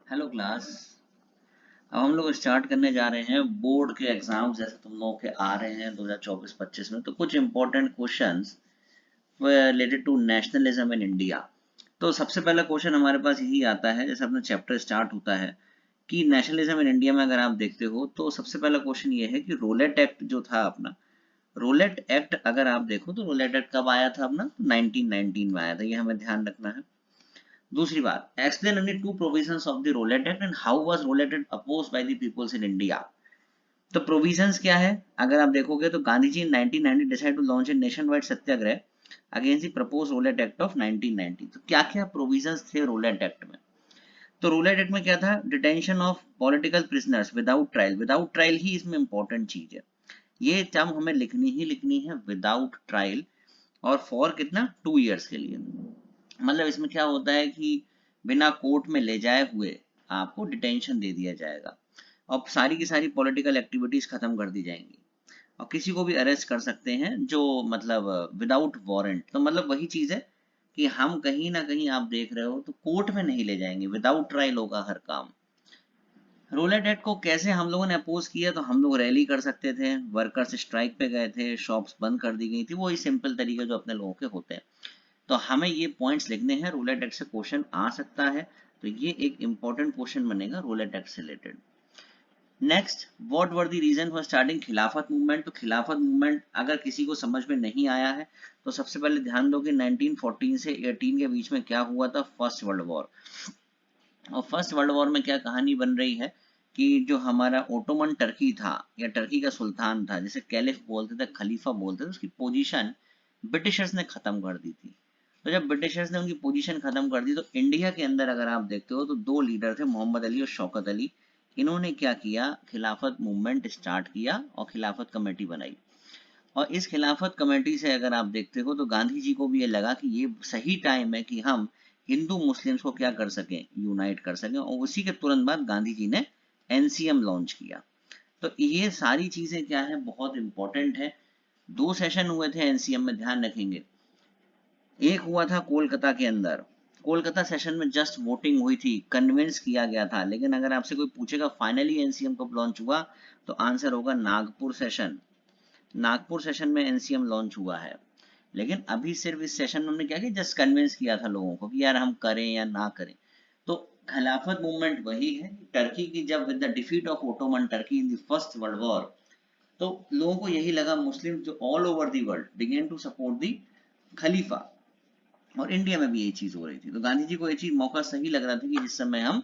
Hello class. अब हम लोग स्टार्ट करने जा रहे हैं बोर्ड के एग्जाम जैसे तुम लोगों के आ रहे हैं 2024-25 में। तो कुछ important questions related to nationalism in India. तो सबसे पहला क्वेश्चन हमारे पास यही आता है, जैसे अपना चैप्टर स्टार्ट होता है कि नेशनलिज्म इन इंडिया में अगर आप देखते हो तो सबसे पहला क्वेश्चन ये है कि रोलेट एक्ट जो था अपना, रोलेट एक्ट अगर आप देखो तो रोलेट एक्ट कब आया था अपना, तो 1919 में आया था, ये हमें ध्यान रखना है। दूसरी बात, explain only two provisions of the Rowlatt Act and how was Rowlatt Act opposed by the peoples in India। तो प्रोविजंस क्या है अगर आप देखोगे तो Gandhi ji 1990 decide to launch a nation wide Satyagraha against the propose Rowlatt act of 1990। तो क्या क्या प्रोविजंस थे रोलेट एक्ट में? तो रोलेट एक्ट में क्या था? Detention of political prisoners without trial. Without trial ही इसमें इंपॉर्टेंट चीज है, ये टर्म हमें लिखनी ही लिखनी है, विदाउट ट्रायल। और फॉर कितना? 2 इयर्स के लिए। मतलब इसमें क्या होता है कि बिना कोर्ट में ले जाए हुए आपको डिटेंशन दे दिया जाएगा और सारी की सारी पॉलिटिकल एक्टिविटीज खत्म कर दी जाएंगी और किसी को भी अरेस्ट कर सकते हैं जो मतलब विदाउट वारंट। तो मतलब वही चीज है कि हम कहीं ना कहीं आप देख रहे हो तो कोर्ट में नहीं ले जाएंगे, विदाउट ट्रायल होगा हर काम। रोलेट एक्ट को कैसे हम लोगों ने अपोज किया? तो हम लोग रैली कर सकते थे, वर्कर्स स्ट्राइक पे गए थे, शॉप्स बंद कर दी गई थी, वही सिंपल तरीके जो अपने लोगों के होते हैं। तो हमें ये पॉइंट्स लिखने हैं, रूलेट एक्ट से क्वेश्चन आ सकता है, तो ये एक इंपॉर्टेंट क्वेश्चन बनेगा रूलेट एक्ट से related. Next, what were the reason for starting Khilafat movement. तो खिलाफत मूवमेंट अगर किसी को समझ में नहीं आया है तो सबसे पहले ध्यान दो कि 1914 से 18 के बीच में क्या हुआ था, फर्स्ट वर्ल्ड वॉर। और फर्स्ट वर्ल्ड वॉर में क्या कहानी बन रही है कि जो हमारा ओटोमन टर्की था या टर्की का सुल्तान था, जिसे कैलिफ बोलते थे, खलीफा बोलते थे, उसकी पोजीशन ब्रिटिशर्स ने खत्म कर दी थी। तो जब ब्रिटिशर्स ने उनकी पोजीशन खत्म कर दी तो इंडिया के अंदर अगर आप देखते हो तो दो लीडर थे, मोहम्मद अली और शौकत अली। इन्होंने क्या किया, खिलाफत मूवमेंट स्टार्ट किया और खिलाफत कमेटी बनाई। और इस खिलाफत कमेटी से अगर आप देखते हो तो गांधी जी को भी ये लगा कि ये सही टाइम है कि हम हिंदू मुस्लिम्स को क्या कर सकें, यूनाइट कर सकें। और उसी के तुरंत बाद गांधी जी ने एनसीएम लॉन्च किया। तो ये सारी चीजें क्या है, बहुत इंपॉर्टेंट है। 2 सेशन हुए थे एनसीएम में, ध्यान रखेंगे। एक हुआ था कोलकाता के अंदर, कोलकाता सेशन में जस्ट वोटिंग हुई थी, कन्विंस किया गया था। लेकिन अगर आपसे कोई पूछेगा फाइनली एनसीएम कब लॉन्च हुआ, तो आंसर होगा नागपुर सेशन। नागपुर सेशन में एनसीएम लॉन्च हुआ है। लेकिन अभी सिर्फ इस सेशन में हमने क्या किया, जस्ट कन्विंस किया था लोगों को कि यार हम करें या ना करें। तो खिलाफत मूवमेंट वही है, टर्की की जब with the defeat of Ottoman Turkey in the First World War, तो लोगों को यही लगा, मुस्लिम जो all over the world began to support the Khalifa. और इंडिया में भी यही चीज हो रही थी, तो गांधी जी को ये चीज मौका सही लग रहा था कि जिस समय हम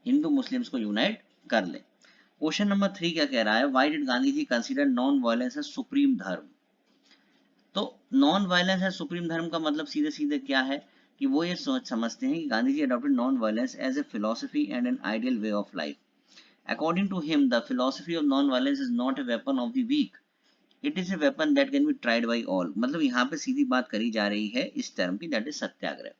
हिंदू मुस्लिम्स को यूनाइट कर ले। क्वेश्चन नंबर 3 क्या कह रहा है, why did Gandhi ji consider non violence as supreme dharma. तो नॉन वायलेंस एज सुप्रीम धर्म का मतलब सीधे सीधे क्या है कि वो ये सोच समझते हैं कि Gandhi ji adopted non violence as a philosophy and an ideal way of life. According to him the philosophy of non violence is not a weapon of the weak, it is a weapon that can be tried by all. मतलब यहाँ पे सीधी बात करी जा रही है इस term की, दैट इज सत्याग्रह।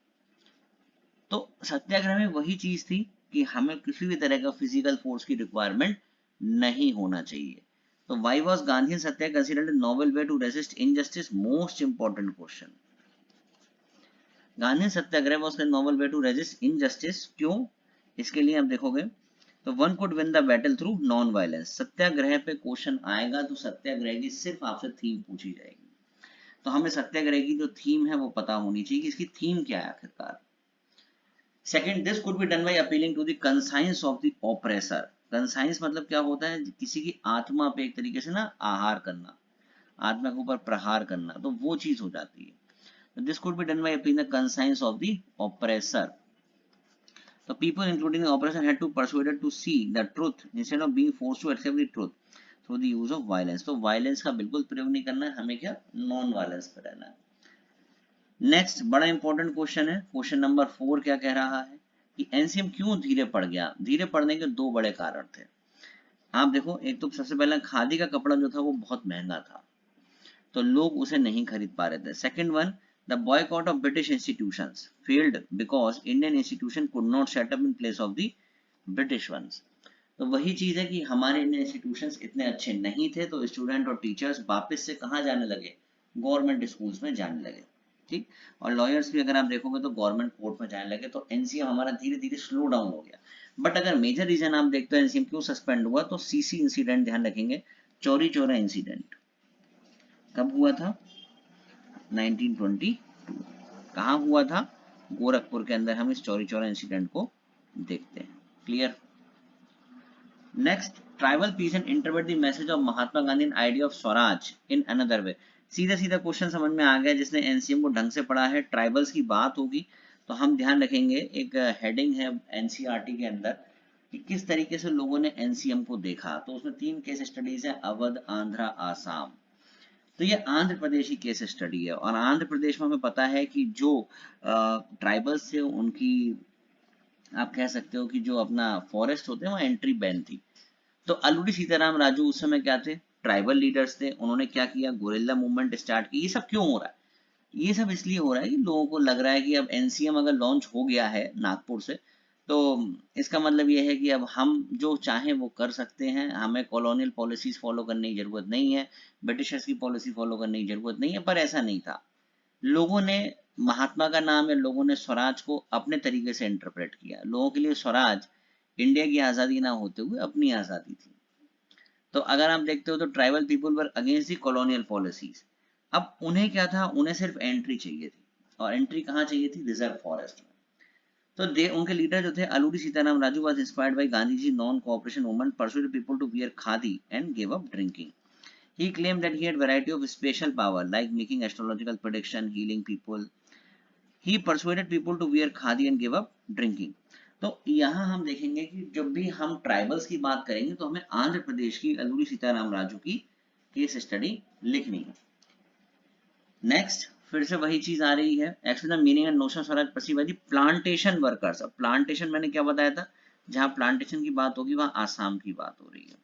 तो सत्याग्रह में वही चीज थी कि हमें किसी भी तरह का फिजिकल फोर्स की रिक्वायरमेंट नहीं होना चाहिए। तो why was Gandhi Satyagraha considered a novel way to resist injustice, most important question. Gandhi Satyagraha was a novel way to resist injustice, क्यों? इसके लिए आप देखोगे तो one could win the battle through non violence. Satyagraha पे क्वेश्चन आएगा तो सत्याग्रह की सिर्फ आपसे थीम पूछी जाएगी। तो हमें सत्याग्रह की जो थीम है वो पता होनी चाहिए कि इसकी थीम क्या है आखिरकार। Second, this could be done by appealing to the conscience of the oppressor. Conscience मतलब क्या होता है, किसी की आत्मा पे एक तरीके से ना आहार करना, आत्मा के ऊपर प्रहार करना, तो वो चीज हो जाती है। This could be done by appealing the conscience of the oppressor. तो people including the operation had to persuaded to see the truth instead of being forced to accept the truth through the use of violence. तो violence का बिल्कुल प्रयोग नहीं करना है, हमें क्या नॉन वायलेंस पे रहना है। नेक्स्ट बड़ा इंपॉर्टेंट क्वेश्चन है, क्वेश्चन नंबर 4 क्या कह रहा है कि एनसीएम क्यों धीरे पड़ गया। धीरे पड़ने के दो बड़े कारण थे। आप देखो, एक तो सबसे पहला खादी का कपड़ा जो था वो बहुत महंगा था, तो लोग उसे नहीं खरीद पा रहे थे। Second one, the boycott of British institutions failed because Indian institution could not set up in place of the British ones. तो वही चीज है कि हमारे इंडियन इंस्टीट्यूशंस इतने अच्छे नहीं थे, तो स्टूडेंट और टीचर्स वापस से कहाँ जाने लगे, गवर्नमेंट स्कूल्स में जाने लगे। ठीक। और लॉयर्स भी अगर आप देखोगे तो गवर्नमेंट कोर्ट में जाने लगे, तो एनसीएम हमारा धीरे धीरे स्लो डाउन हो गया। बट अगर मेजर रीजन आप देखते हो एनसीएम क्यों सस्पेंड हुआ, तो सीसी इंसिडेंट ध्यान रखेंगे, चौरी चौरा इंसिडेंट कब हुआ था, 1922। कहाँ हुआ था, गोरखपुर के अंदर। हम इस चौरी चौरा इंसिडेंट को देखते हैं। Clear. Next, tribal peace and interpret the message of Mahatma Gandhi and idea of swaraj in another way. सीधा सीधा क्वेश्चन समझ में आ गया जिसने एनसीएम को ढंग से पढ़ा है। ट्राइबल्स की बात होगी तो हम ध्यान रखेंगे, एक हेडिंग है एनसीईआरटी के अंदर कि किस तरीके से लोगों ने एनसीएम को देखा। तो उसमें 3 केस स्टडीज है, अवध, आंध्रा, आसाम। तो ये आंध्र प्रदेश की केस स्टडी है, और आंध्र प्रदेश में हमें पता है कि जो ट्राइबल्स थे उनकी, आप कह सकते हो कि जो अपना फॉरेस्ट होते हैं वहाँ एंट्री बैन थी। तो अलूरी सीताराम राजू उस समय क्या थे, ट्राइबल लीडर्स थे। उन्होंने क्या किया, गोरिल्ला मूवमेंट स्टार्ट की। ये सब क्यों हो रहा है, ये सब इसलिए हो रहा है कि लोगों को लग रहा है कि अब एनसीएम अगर लॉन्च हो गया है नागपुर से, तो इसका मतलब ये है कि अब हम जो चाहें वो कर सकते हैं, हमें कॉलोनियल पॉलिसीज फॉलो करने की जरूरत नहीं है, ब्रिटिशर्स की पॉलिसी फॉलो करने की जरूरत नहीं है। पर ऐसा नहीं था, लोगों ने, महात्मा का नाम है, लोगों ने स्वराज को अपने तरीके से इंटरप्रेट किया। लोगों के लिए स्वराज इंडिया की आजादी ना होते हुए अपनी आजादी थी। तो अगर आप देखते हो तो tribal people were against the colonial policies. अब उन्हें क्या था, उन्हें सिर्फ एंट्री चाहिए थी, और एंट्री कहाँ चाहिए थी, रिजर्व फॉरेस्ट में। तो दे, उनके लीडर जो थे Alluri Sitarama Raju was inspired by Gandhi ji non cooperation movement, persuaded people to wear khadi and give up drinking. He claimed that he had variety of special power like making astrological prediction, healing people. He persuaded people to wear khadi and give up drinking. तो यहाँ हम देखेंगे कि जब भी हम tribals की बात करेंगे तो हमें आंध्र प्रदेश की अलूरी सीताराम राजू की केस स्टडी लिखनी है। नेक्स्ट, फिर से वही चीज आ रही है, explain the meaning and notion Swaraj perceived by the plantation workers. अब प्लांटेशन मैंने क्या बताया था, जहां प्लांटेशन की बात होगी वहां आसाम की बात हो रही है,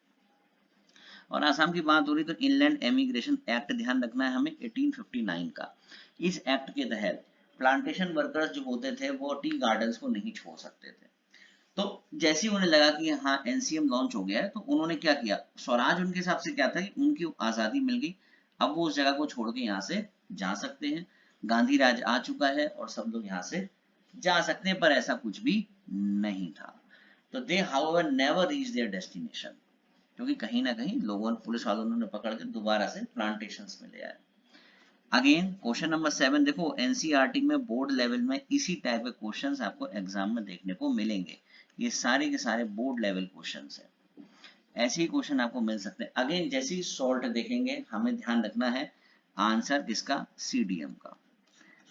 और आसाम की बात हो रही तो इनलैंड एमिग्रेशन एक्ट ध्यान रखना है हमें 1859 का। इस एक्ट के तहत प्लांटेशन वर्कर्स जो होते थे वो टी गार्डन्स को नहीं छोड़ सकते थे। तो जैसे ही उन्हें लगा कि हाँ एनसीएम लॉन्च हो गया है, तो उन्होंने क्या किया, स्वराज उनके हिसाब से क्या था कि उनकी आजादी मिल गई, अब वो उस जगह को छोड़ के यहाँ से जा सकते हैं, गांधी राज आ चुका है और सब लोग यहाँ से जा सकते हैं। पर ऐसा कुछ भी नहीं था। तो they however never reach their destination, क्योंकि कहीं ना कहीं लोगों ने, पुलिस वालों ने पकड़ के दोबारा से प्लांटेशंस में ले आए। अगेन क्वेश्चन नंबर 7 देखो, एनसीईआरटी में बोर्ड लेवल में इसी टाइप के क्वेश्चंस आपको एग्जाम में देखने को मिलेंगे। ये सारे के सारे बोर्ड लेवल क्वेश्चंस हैं, ऐसे ही क्वेश्चन आपको मिल सकते हैं। अगेन जैसे ही सॉल्ट देखेंगे हमें ध्यान रखना है आंसर किसका, सीडीएम का,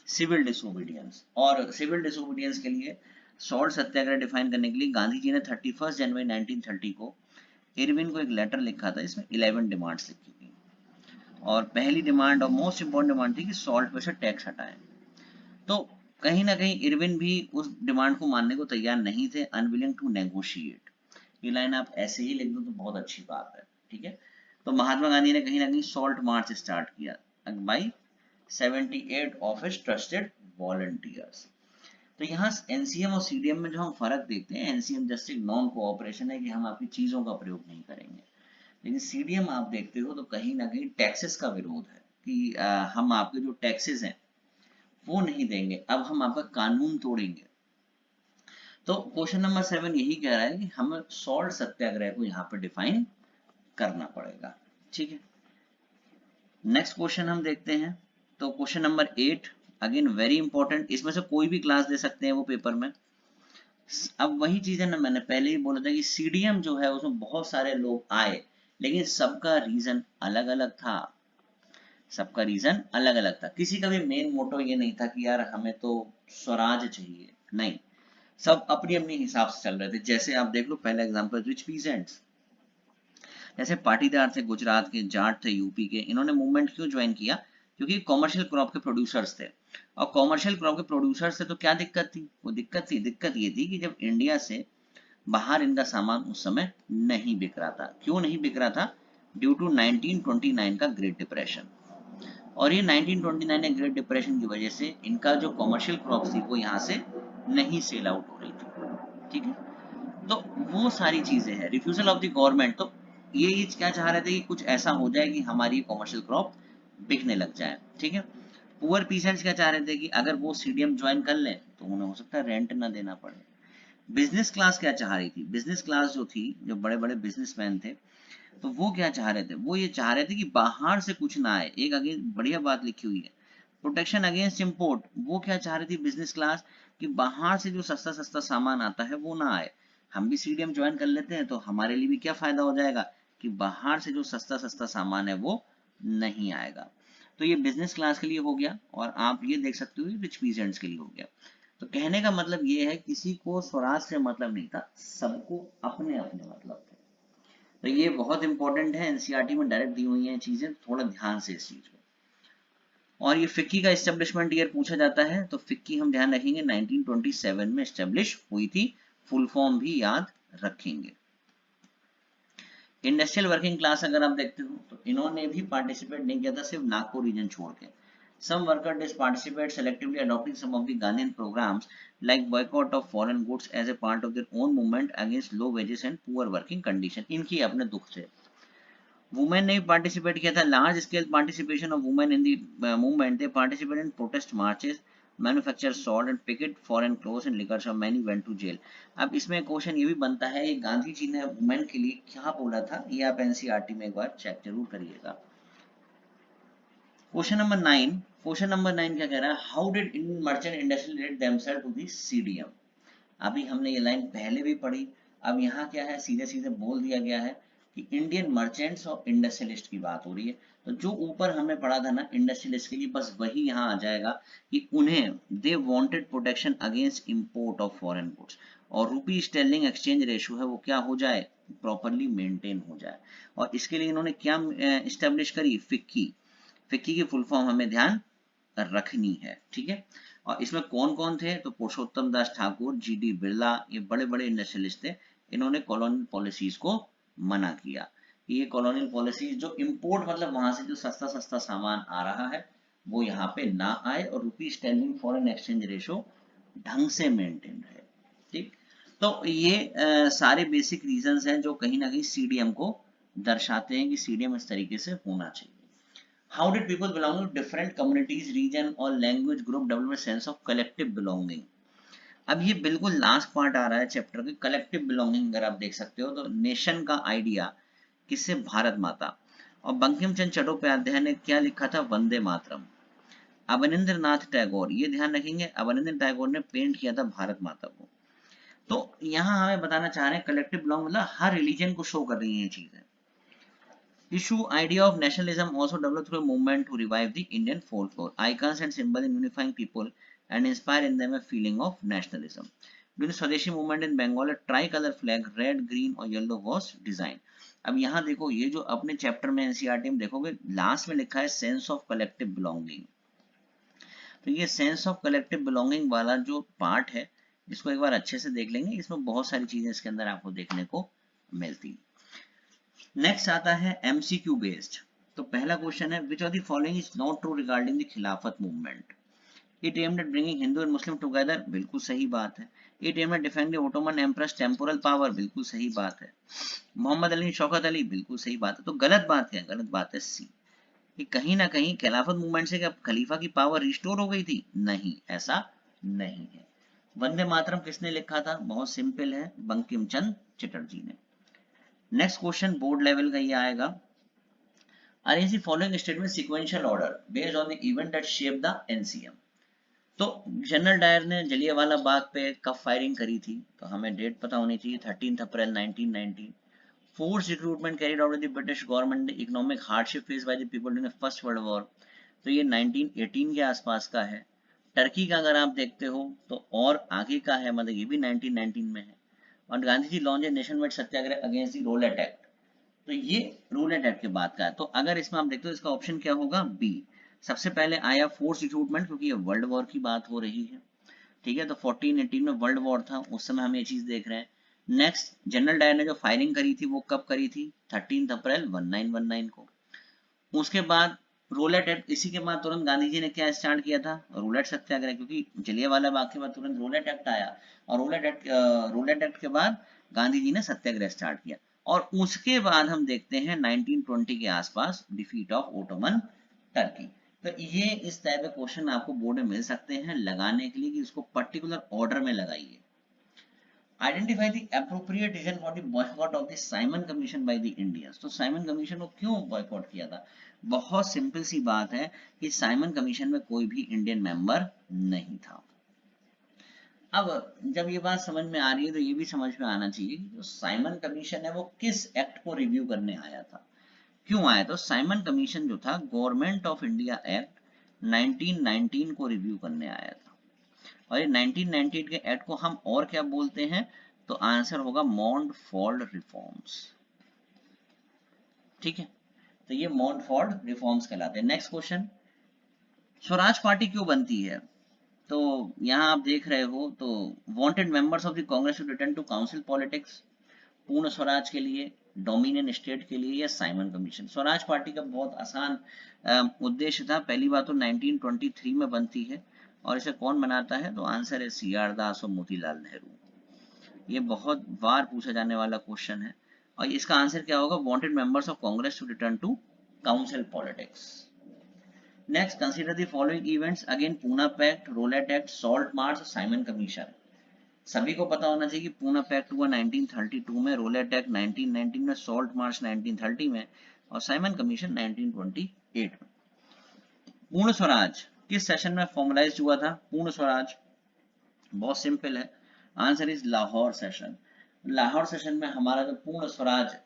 सिविल डिसोबीडियंस। और सिविल डिसोबीडियंस के लिए सॉल्ट सत्याग्रह डिफाइन करने के लिए गांधी जी ने 31 जनवरी 1930 को इरविन को एक लेटर लिखा था, इसमें 11 डिमांड्स लिखी थी, और पहली डिमांड और मोस्ट इंपॉर्टेंट डिमांड थी कि सॉल्ट पे से टैक्स हटाएं। तो कहीं ना कहीं इरविन भी उस डिमांड को मानने को तैयार नहीं थे, अनविलिंग टू नेगोशिएट। ये लाइन आप ऐसे ही लिख दो तो बहुत अच्छी बात है, ठीक है। तो महात्मा गांधी ने कहीं ना कहीं सॉल्ट मार्च स्टार्ट किया by 78 of his trusted volunteers. तो यहाँ एनसीएम और सीडीएम में जो हम फर्क देखते हैं, एनसीएम जस्ट एक नॉन कोऑपरेशन है कि हम आपकी चीजों का प्रयोग नहीं करेंगे, लेकिन सीडीएम आप देखते हो तो कहीं ना कहीं टैक्सेस का विरोध है कि हम आपके जो टैक्सेस हैं वो नहीं देंगे, अब हम आपका कानून तोड़ेंगे। तो क्वेश्चन नंबर 7 यही कह रहा है कि हमें सॉल्ट सत्याग्रह को यहाँ पे डिफाइन करना पड़ेगा, ठीक है। नेक्स्ट क्वेश्चन हम देखते हैं, तो question number 8 again very important, इसमें से कोई भी क्लास दे सकते हैं वो पेपर में। अब वही चीज है ना, मैंने पहले ही बोला था कि सीडीएम जो है उसमें बहुत सारे लोग आए, लेकिन सबका रीजन अलग अलग था, सबका रीजन अलग अलग था। किसी का भी मेन मोटो ये नहीं था कि यार हमें तो स्वराज चाहिए, नहीं, सब अपनी अपनी हिसाब से चल रहे थे। जैसे आप देख लो पहला एग्जांपल, रिच पीजेंट्स, जैसे पाटीदार थे गुजरात के, जाट थे यूपी के, इन्होंने मूवमेंट क्यों ज्वाइन किया, क्योंकि कॉमर्शियल क्रॉप के प्रोड्यूसर्स थे, और कॉमर्शियल क्रॉप के प्रोड्यूसर्स थे तो क्या दिक्कत थी, वो दिक्कत ये थी कि जब इंडिया से बाहर इनका सामान उस समय नहीं बिक रहा था। क्यों नहीं बिक रहा था, ड्यू टू 1929 का ग्रेट डिप्रेशन। और ये 1929 के ग्रेट डिप्रेशन की वजह से इनका जो कॉमर्शियल क्रॉप थी वो यहाँ से नहीं सेल आउट हो रही थी, ठीक है। तो वो सारी चीजें हैं, रिफ्यूजल ऑफ द गवर्नमेंट। तो ये क्या चाह रहे थे कि कुछ ऐसा हो जाए कि हमारी कॉमर्शियल क्रॉप बिकने लग जाए, ठीक है। पुअर पीसेंट्स क्या चाह रहे थे कि अगर वो सीडीएम ज्वाइन कर लें तो उन्हें हो सकता है रेंट ना देना पड़े। बिजनेस क्लास क्या चाह रही थी? बिजनेस क्लास जो थी, जो बड़े बड़े बिजनेसमैन थे, तो वो क्या चाह रहे थे? वो ये चाह रहे थे कि बाहर से कुछ ना आए। एक अगेंस्ट बढ़िया बात लिखी हुई है, प्रोटेक्शन अगेंस्ट इंपोर्ट। वो क्या चाह रही थी बिजनेस क्लास? कि बाहर से जो सस्ता सस्ता सामान आता है वो ना आए। हम भी सीडीएम ज्वाइन कर लेते हैं तो हमारे लिए भी क्या फायदा हो जाएगा कि बाहर से जो सस्ता सस्ता सामान है वो नहीं आएगा। तो ये बिजनेस क्लास के लिए हो गया, और आप ये देख सकते हो रिच पीजेंट्स के लिए हो गया। तो कहने का मतलब ये है, किसी को स्वराज से मतलब नहीं था, सबको अपने अपने मतलब थे। तो ये बहुत इंपॉर्टेंट है, एनसीईआरटी में डायरेक्ट दी हुई हैं चीजें, थोड़ा ध्यान से इस चीज को। और ये फिक्की का एस्टेब्लिशमेंट ईयर पूछा जाता है, तो फिक्की हम ध्यान रखेंगे 1927 में एस्टेब्लिश हुई थी, फुल फॉर्म भी याद रखेंगे। इंडस्ट्रियल वर्किंग क्लास अगर आप देखते हो तो इन्होंने भी पार्टिसिपेट नहीं किया था, सिर्फ नागपुर रीजन छोड़ के। Some worker did participate selectively adopting some of the Gandhian programs like boycott of foreign goods as a part of their own movement against low wages and poor working condition। इनकी अपने दुख से women ने भी participate किया था, large scale participation of women in the movement. They participate in protest marches, manufacture salt and picket foreign clothes and liquor shop, many went to jail. अब इसमें क्वेश्चन ये भी बनता है, ये गांधी जी ने वुमेन के लिए क्या बोला था, ये आप एनसीईआरटी में एक बार चेक जरूर करिएगा। क्वेश्चन नंबर 9, क्वेश्चन नंबर 9 क्या कह रहा है? How did Indian merchant industry relate themselves to the CDM? अभी हमने ये लाइन पहले भी पढ़ी, अब यहाँ क्या है, सीधे सीधे बोल दिया गया है कि इंडियन मर्चेंट्स और इंडस्ट्रियलिस्ट की बात हो रही है। तो जो ऊपर हमने पढ़ा था ना इंडस्ट्रियलिस्ट के लिए, बस वही यहाँ आ जाएगा कि उन्हें they wanted protection against import of foreign goods, और रुपी स्टर्लिंग एक्सचेंज रेशियो है वो क्या हो जाए, प्रॉपरली मेंटेन हो जाए। और इसके लिए इन्होंने क्या इस्टेब्लिश करी? फिक्की। फिक्की की फुल फॉर्म हमें ध्यान रखनी है, ठीक है। और इसमें कौन कौन थे? तो पुरुषोत्तम दास ठाकुर, जीडी बिरला, ये बड़े बड़े इंडस्ट्रियलिस्ट थे। इन्होंने कॉलोनियल पॉलिसीज को मना किया कि ये कॉलोनियल पॉलिसीज जो इंपोर्ट मतलब वहां से जो सस्ता सस्ता सामान आ रहा है वो यहाँ पे ना आए, और रुपी स्टर्लिंग फॉरेन एक्सचेंज रेशो ढंग से मेंटेन रहे, ठीक। तो ये सारे बेसिक रीजंस हैं जो कहीं ना कहीं सीडीएम को दर्शाते हैं कि सीडीएम इस तरीके से होना चाहिए। How did people belonging to different communities, region or language group develop a sense of collective belonging? अब ये बिल्कुल लास्ट पार्ट आ रहा है चैप्टर के, कलेक्टिव बिलोंगिंग। अगर आप देख सकते हो तो नेशन का आइडिया किससे? भारत माता। और बंकिम चंद्र चट्टोपाध्याय ने क्या लिखा था? वंदे मातरम। अवनिंद्र नाथ टैगोर, ये ध्यान रखेंगे, अवनिंद्र टैगोर ने पेंट किया था भारत माता को। तो यहाँ हमें बताना चाह रहे हैं कलेक्टिव बिलोंग मतलब हर रिलीजन को शो कर रही है ये चीजें। Issue idea of nationalism also developed through a movement to revive the Indian folklore, icons and symbols in unifying people and inspire in them a feeling of nationalism. During the Swadeshi movement in Bengal, a tricolor flag, red, green और yellow was designed. अब यहाँ देखो, ये जो अपने chapter में NCERT में देखोगे लास्ट में लिखा है सेंस ऑफ कलेक्टिव बिलोंगिंग। तो ये सेंस ऑफ कलेक्टिव बिलोंगिंग वाला जो पार्ट है इसको एक बार अच्छे से देख लेंगे, इसमें बहुत सारी चीजें इसके अंदर आपको देखने को मिलती। नेक्स्ट आता है एमसीक्यू बेस्ड। तो पहला क्वेश्चन है, which of the following is not true regarding the Khilafat movement? It aimed at bringing Hindu and Muslim together, बिल्कुल सही बात है। It aimed at defending Ottoman empress temporal power, बिल्कुल सही बात है। मोहम्मद अली शौकत अली, बिल्कुल सही बात है। तो गलत बात क्या है? गलत बात है सी, कि कहीं ना कहीं खिलाफत मूवमेंट से क्या खलीफा की पावर रिस्टोर हो गई थी? नहीं, ऐसा नहीं है। वंदे मातरम किसने लिखा था? बहुत सिंपल है, बंकिम चंद्र चटर्जी ने। नेक्स्ट क्वेश्चन बोर्ड लेवल का ये आएगा, arrange the following statement sequential order based on the event that shaped the NCM। तो जनरल डायर ने जलियांवाला बाग पे कब फायरिंग करी थी? तो हमें डेट पता होनी चाहिए, 13 अप्रैल 1919। Force recruitment carried out by the British government, economic hardship face by the people during the First World War, तो ये 1918 के आसपास का है। टर्की का अगर आप देखते हो तो और आगे का है, मतलब ये भी 1919 में है। और Gandhi ji launch nation wide Satyagraha against the Rowlatt Act, तो ये रूलेट एक्ट के बाद का है। तो अगर इसमें आप देखते हो इसका ऑप्शन क्या होगा? बी। सबसे पहले आया फोर्स रिक्रूटमेंट, क्योंकि ये वर्ल्ड वॉर की बात हो रही है, ठीक है। तो 1418 में वर्ल्ड वॉर था, उस समय हम ये चीज देख रहे हैं। नेक्स्ट, जनरल डायर ने जो फायरिंग करी थी वो कब करी थी? 13 अप्रैल 1919 को। उसके बाद रोलेट एक्ट, इसी के बाद तुरंत गांधी जी ने क्या स्टार्ट किया था? रोलेट सत्याग्रह, क्योंकि जलियांवाला बाग के बाद तुरंत रोलेट एक्ट आया, और रोलेट एक्ट के बाद गांधी जी ने सत्याग्रह स्टार्ट किया। और उसके बाद हम देखते हैं 1920 के आसपास डिफीट ऑफ ओटोमन टर्की। तो ये इस टाइप के क्वेश्चन आपको बोर्ड में मिल सकते हैं लगाने के लिए कि इसको पर्टिकुलर ऑर्डर में लगाइए। Identify the appropriate reason for the boycott of the Simon Commission by the Indians. तो साइमन कमीशन को क्यों बॉयकॉट किया था? बहुत सिंपल सी बात है कि साइमन कमीशन में कोई भी इंडियन मेंबर नहीं था। अब जब ये बात समझ में आ रही है तो ये भी समझ में आना चाहिए कि जो साइमन कमीशन है वो किस एक्ट को रिव्यू करने आया था, क्यों आया? तो साइमन कमीशन जो था गवर्नमेंट ऑफ इंडिया एक्ट 1919 को रिव्यू करने आया था। और ये 1998 के एक्ट को हम और क्या बोलते हैं? तो आंसर होगा मॉन्टफोर्ड रिफॉर्म्स। ठीक है, तो ये मॉन्टफोर्ड रिफॉर्म्स कहलाते हैं। नेक्स्ट क्वेश्चन, स्वराज पार्टी क्यों बनती है? तो यहाँ आप देख रहे हो तो wanted members of the Congress to return to council politics, Purna Swaraj के लिए, डोमिनियन स्टेट के लिए, या साइमन कमीशन। स्वराज पार्टी का बहुत आसान उद्देश्य था। पहली बात तो 1923 में बनती है और इसे कौन बनाता है? तो आंसर है सी आर दास और मोतीलाल नेहरू। ये बहुत बार पूछा जाने वाला क्वेश्चन है और इसका आंसर क्या होगा? Wanted members of Congress to return to council politics. Next, consider the following events again, Poona pact, Rowlatt act, salt march, Simon Commission. सभी को पता होना चाहिए कि पूना पैक्ट हुआ 1932 में, रोलेट एक्ट 1919 में, सॉल्ट मार्च 1930 में और साइमन कमीशन 1928 में। पूर्ण स्वराज किस सेशन में फॉर्मलाइज हुआ था? पूर्ण स्वराज बहुत सिंपल है, answer is Lahore session. Lahore session में हमारा जो पूर्ण स्वराज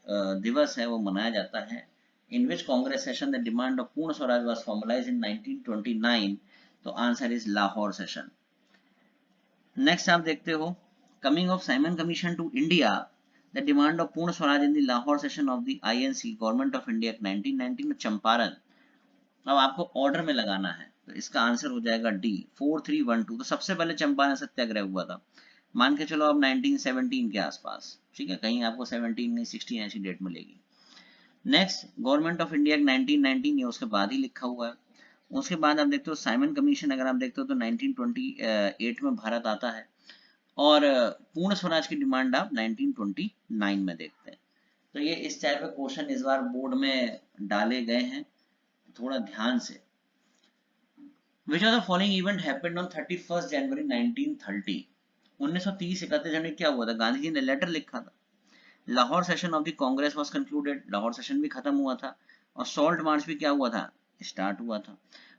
दिवस है वो मनाया जाता है। In which Congress session the demand of Purna Swaraj was formalised in 1929, तो answer is Lahore session. Next आप देखते हो, coming of Simon Commission to India, the demand of Purna Swaraj in the Lahore session of the INC government of India 1919 में, चंपारण। अब आपको order में लगाना है तो इसका आंसर हो जाएगा डी 4312। तो सबसे पहले चंपारण सत्याग्रह हुआ था, मान के चलो अब 1917 के आसपास। ठीक है, कहीं आपको 17 नहीं 16 ऐसी डेट मिलेगी। नेक्स्ट, गवर्नमेंट ऑफ इंडिया 1919, ये उसके बाद ही लिखा हुआ है। उसके बाद आप देखते हो साइमन कमीशन, अगर आप देखते हो तो 1928 में भारत आता है और पूर्ण स्वराज की डिमांड आप 1929 में देखते हैं। तो ये इस टाइप के क्वेश्चन इस बार बोर्ड में डाले गए हैं, थोड़ा ध्यान से। Which of the following event happened on 31st January 1930? 1930-31 जनवरी क्या हुआ था? गांधी जी ने लेटर लिखा था। Lahore session of the Congress was concluded, Lahore session भी खत्म हुआ था और सॉल्ट मार्च भी क्या हुआ था? स्टार्ट हुआ था।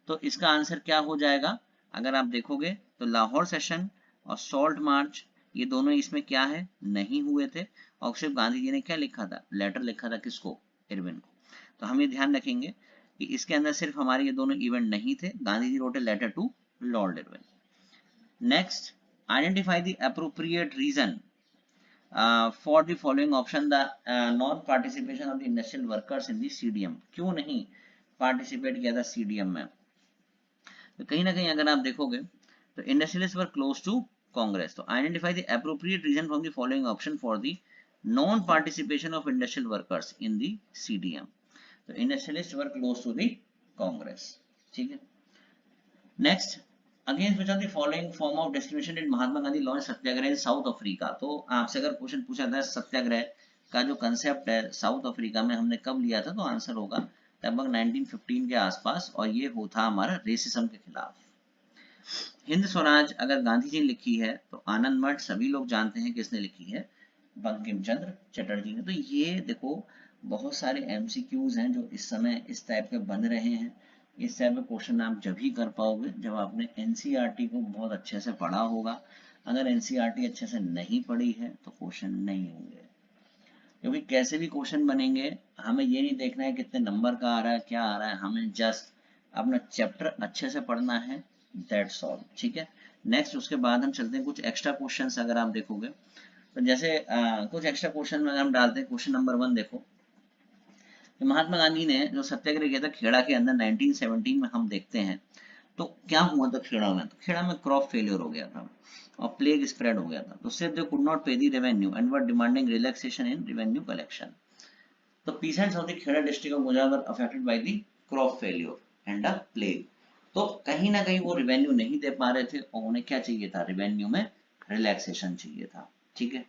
तो इसका आंसर क्या हो जाएगा? अगर आप देखोगे तो लाहौर सेशन और सॉल्ट मार्च ये दोनों इसमें क्या है? नहीं हुए थे और सिर्फ गांधी जी ने क्या लिखा था? लेटर लिखा था, किसको? इरविन को। तो हम ये ध्यान रखेंगे कि इसके अंदर सिर्फ हमारे ये दोनों इवेंट नहीं थे, Gandhi ji wrote a letter to Lord Irwin. Next, identify the appropriate reason for the following option, the non participation of the industrial workers in the CDM. क्यों नहीं पार्टिसिपेट किया था सीडीएम में? तो कहीं ना कहीं अगर आप देखोगे तो industrialist were close to Congress. तो identify the appropriate reason from the following option for the non participation of industrial workers in the CDM. तो industrialist were close to the Congress. ठीक है, next, against which of the following form of discrimination did Mahatma Gandhi launch Satyagraha in South Africa. तो आपसे अगर question पूछा था सत्याग्रह का जो कंसेप्ट है साउथ अफ्रीका में हमने कब लिया था, तो आंसर होगा लगभग 1915 के आसपास और ये होता हमारा रेसिज्म के खिलाफ। हिंद स्वराज अगर गांधी जी ने लिखी है तो आनंद मठ सभी लोग जानते हैं किसने लिखी है? बंकिम चंद्र चटर्जी ने। तो ये देखो बहुत सारे एमसीक्यूज हैं जो इस समय इस टाइप के बन रहे हैं। इस टाइप के क्वेश्चन आप जब ही कर पाओगे जब आपने एनसीईआरटी को बहुत अच्छे से पढ़ा होगा। अगर एनसीईआरटी अच्छे से नहीं पढ़ी है तो क्वेश्चन नहीं होंगे, क्योंकि कैसे भी क्वेश्चन बनेंगे हमें ये नहीं देखना है कितने नंबर का आ रहा है क्या आ रहा है, हमें जस्ट अपना चैप्टर अच्छे से पढ़ना है, दैट्स ऑल। ठीक है, नेक्स्ट उसके बाद हम चलते हैं कुछ एक्स्ट्रा क्वेश्चंस। अगर आप देखोगे तो जैसे कुछ एक्स्ट्रा क्वेश्चन में हम डालते हैं। क्वेश्चन नंबर 1 देखो, महात्मा गांधी ने जो सत्याग्रह किया था खेड़ा के अंदर 1917 में, हम देखते हैं तो क्या हुआ था खेड़ा में? तो खेड़ा में क्रॉप फेलियर हो गया था और प्लेग स्प्रेड हो गया था। तो सिर्फ they could not pay the revenue and were demanding relaxation in revenue collection. तो peasants of the Kheda district of Gujarat were affected by the crop failure and a plague. तो कहीं ना कहीं वो रेवेन्यू नहीं दे पा रहे थे और उन्हें क्या चाहिए था? रेवेन्यू में रिलैक्सेशन चाहिए था। ठीक है,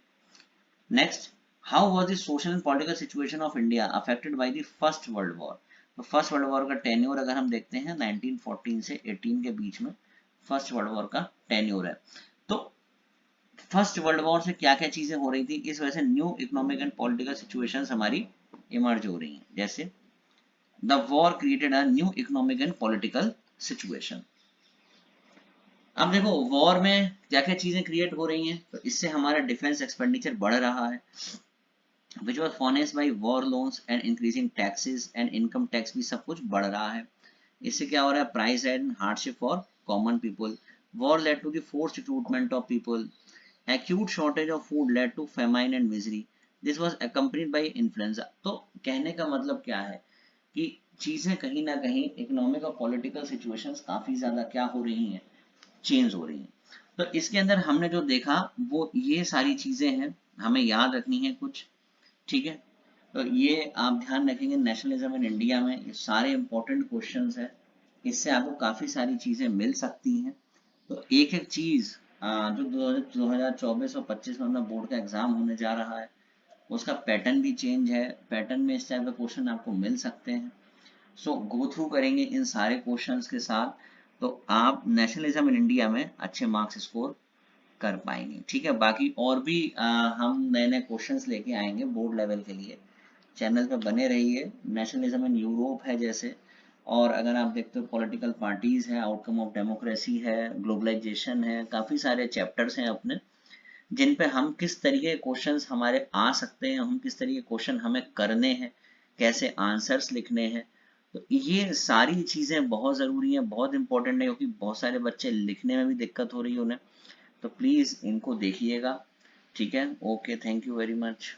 next, how was the social and political situation of India affected by the First World War. तो फर्स्ट वर्ल्ड वॉर का टेन्योर अगर हम देखते हैं 1914 से 18 के बीच में फर्स्ट वर्ल्ड वॉर का टेन्योर है। तो फर्स्ट वर्ल्ड वॉर से क्या क्या चीजें हो रही थी, इस वजह से new economic and political situations हमारी इमर्ज हो रही हैं। जैसे the war created a new economic and political situation. अब देखो वॉर में क्या क्या चीजें क्रिएट हो रही हैं, तो इससे हमारा डिफेंस एक्सपेंडिचर बढ़ रहा है, which was financed by war loans and increasing taxes and income tax भी सब कुछ बढ़ रहा है। इससे क्या हो रहा है, price and hardship for common people. War led to the forced recruitment of people. Acute shortage of food led to famine and misery. This was accompanied by influenza. तो कहने का मतलब क्या है कि चीजें कहीं ना कहीं इकोनॉमिक और पॉलिटिकल सिचुएशंस काफी ज्यादा क्या हो रही हैं, चेंज हो रही हैं। तो इसके अंदर हमने जो देखा वो ये सारी चीजें हैं, हमें याद रखनी है कुछ, ठीक है। तो ये आप ध्यान रखेंगे नेशनलिज्म इन इंडिया में, ये सारे इंपॉर्टेंट क्वेश्चंस है, इससे आपको काफी सारी चीजें मिल सकती हैं। तो एक एक चीज जो 2024 और 25 में अपना बोर्ड का एग्जाम होने जा रहा है, उसका पैटर्न भी चेंज है, पैटर्न में इस टाइप का क्वेश्चन आपको मिल सकते हैं। सो गो थ्रू करेंगे इन सारे क्वेश्चंस के साथ, तो आप नेशनलिज्म इन इंडिया में अच्छे मार्क्स स्कोर कर पाएंगे, ठीक है। बाकी और भी हम नए नए क्वेश्चंस लेके आएंगे बोर्ड लेवल के लिए, चैनल पे बने रहिए। नेशनलिज्म इन यूरोप है जैसे, और अगर आप देखते हो पॉलिटिकल पार्टीज है, आउटकम ऑफ डेमोक्रेसी है, ग्लोबलाइजेशन है, काफी सारे चैप्टर्स हैं अपने, जिन पे हम किस तरीके के क्वेश्चंस हमारे आ सकते हैं, हम किस तरीके के क्वेश्चन हमें करने हैं, कैसे आंसर्स लिखने हैं। तो ये सारी चीजें बहुत जरूरी हैं, बहुत इंपॉर्टेंट है, क्योंकि बहुत सारे बच्चे लिखने में भी दिक्कत हो रही है उन्हें। तो प्लीज इनको देखिएगा, ठीक है। Okay, thank you very much.